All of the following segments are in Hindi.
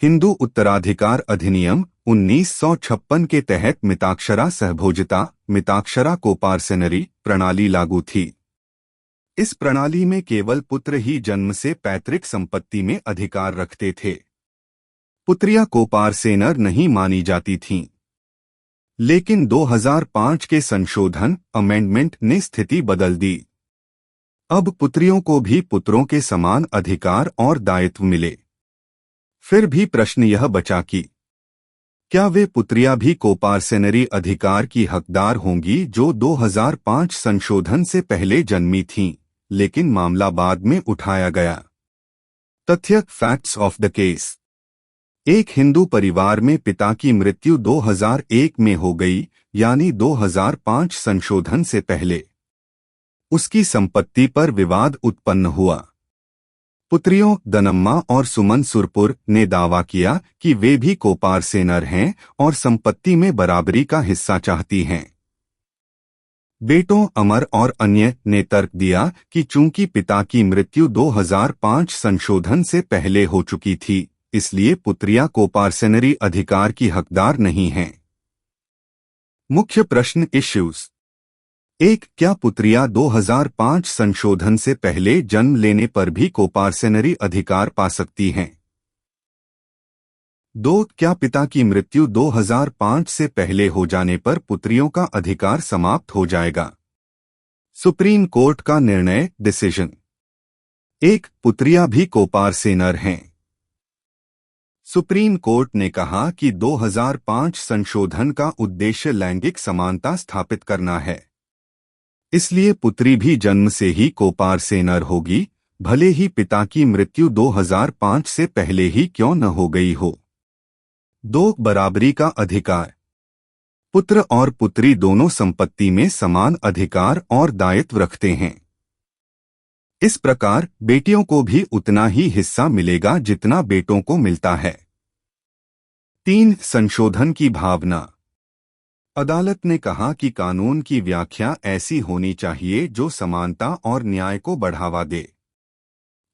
हिंदू उत्तराधिकार अधिनियम 1956 के तहत मिताक्षरा सहभोजिता मिताक्षरा कोपार्सेनरी प्रणाली लागू थी। इस प्रणाली में केवल पुत्र ही जन्म से पैतृक संपत्ति में अधिकार रखते थे। पुत्रियां कोपार्सेनर नहीं मानी जाती थीं। लेकिन 2005 के संशोधन अमेंडमेंट ने स्थिति बदल दी। अब पुत्रियों को भी पुत्रों के समान अधिकार और दायित्व मिले। फिर भी प्रश्न यह बचा कि क्या वे पुत्रियां भी कोपार्सेनरी अधिकार की हकदार होंगी जो 2005 संशोधन से पहले जन्मी थीं, लेकिन मामला बाद में उठाया गया। तथ्य फैक्ट्स ऑफ द केस। एक हिंदू परिवार में पिता की मृत्यु 2001 में हो गई, यानी 2005 संशोधन से पहले। उसकी संपत्ति पर विवाद उत्पन्न हुआ। पुत्रियों दनम्मा और सुमन सुरपुर ने दावा किया कि वे भी कोपार्सेनर हैं और संपत्ति में बराबरी का हिस्सा चाहती हैं। बेटों अमर और अन्य ने तर्क दिया कि चूंकि पिता की मृत्यु 2005 संशोधन से पहले हो चुकी थी, इसलिए पुत्रियां कोपार्सेनरी अधिकार की हकदार नहीं हैं। मुख्य प्रश्न इश्यूज। 1. क्या पुत्रियां 2005 संशोधन से पहले जन्म लेने पर भी कोपार्सेनरी अधिकार पा सकती हैं? 2. क्या पिता की मृत्यु 2005 से पहले हो जाने पर पुत्रियों का अधिकार समाप्त हो जाएगा? सुप्रीम कोर्ट का निर्णय डिसीजन। 1. पुत्रियां भी कोपार्सेनर हैं। सुप्रीम कोर्ट ने कहा कि 2005 संशोधन का उद्देश्य लैंगिक समानता स्थापित करना है। इसलिए पुत्री भी जन्म से ही कोपार्सेनर होगी, भले ही पिता की मृत्यु 2005 से पहले ही क्यों न हो गई हो। 2. बराबरी का अधिकार। पुत्र और पुत्री दोनों संपत्ति में समान अधिकार और दायित्व रखते हैं। इस प्रकार बेटियों को भी उतना ही हिस्सा मिलेगा जितना बेटों को मिलता है। 3. संशोधन की भावना। अदालत ने कहा कि कानून की व्याख्या ऐसी होनी चाहिए जो समानता और न्याय को बढ़ावा दे।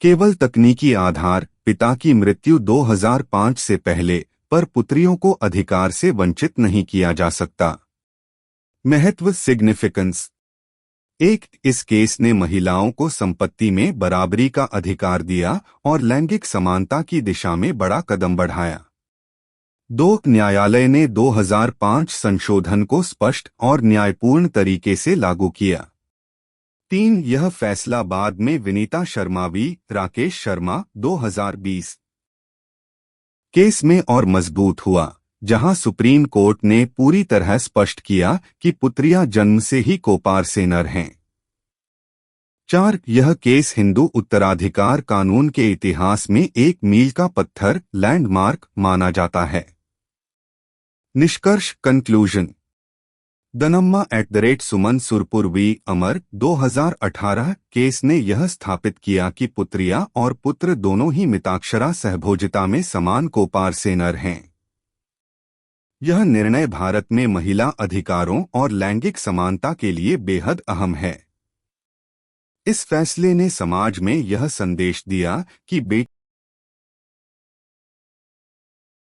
केवल तकनीकी आधार पिता की मृत्यु 2005 से पहले पर पुत्रियों को अधिकार से वंचित नहीं किया जा सकता। महत्व सिग्निफिकेंस। 1. इस केस ने महिलाओं को संपत्ति में बराबरी का अधिकार दिया और लैंगिक समानता की दिशा में बड़ा कदम बढ़ाया। 2. न्यायालय ने 2005 संशोधन को स्पष्ट और न्यायपूर्ण तरीके से लागू किया। 3. यह फैसला बाद में विनीता शर्मा वी राकेश शर्मा 2020 केस में और मजबूत हुआ, जहां सुप्रीम कोर्ट ने पूरी तरह स्पष्ट किया कि पुत्रियां जन्म से ही कोपार्सेनर हैं। 4. यह केस हिंदू उत्तराधिकार कानून के इतिहास में एक मील का पत्थर लैंडमार्क माना जाता है। निष्कर्ष conclusion. Danamma @Suman Surpur v Amar 2018 case ने यह स्थापित किया कि पुत्रियां और पुत्र दोनों ही मिताक्षरा सहभोजिता में समान कोपार्सेनर हैं। यह निर्णय भारत में महिला अधिकारों और लैंगिक समानता के लिए बेहद अहम है। इस फैसले ने समाज में यह संदेश दिया कि बेटी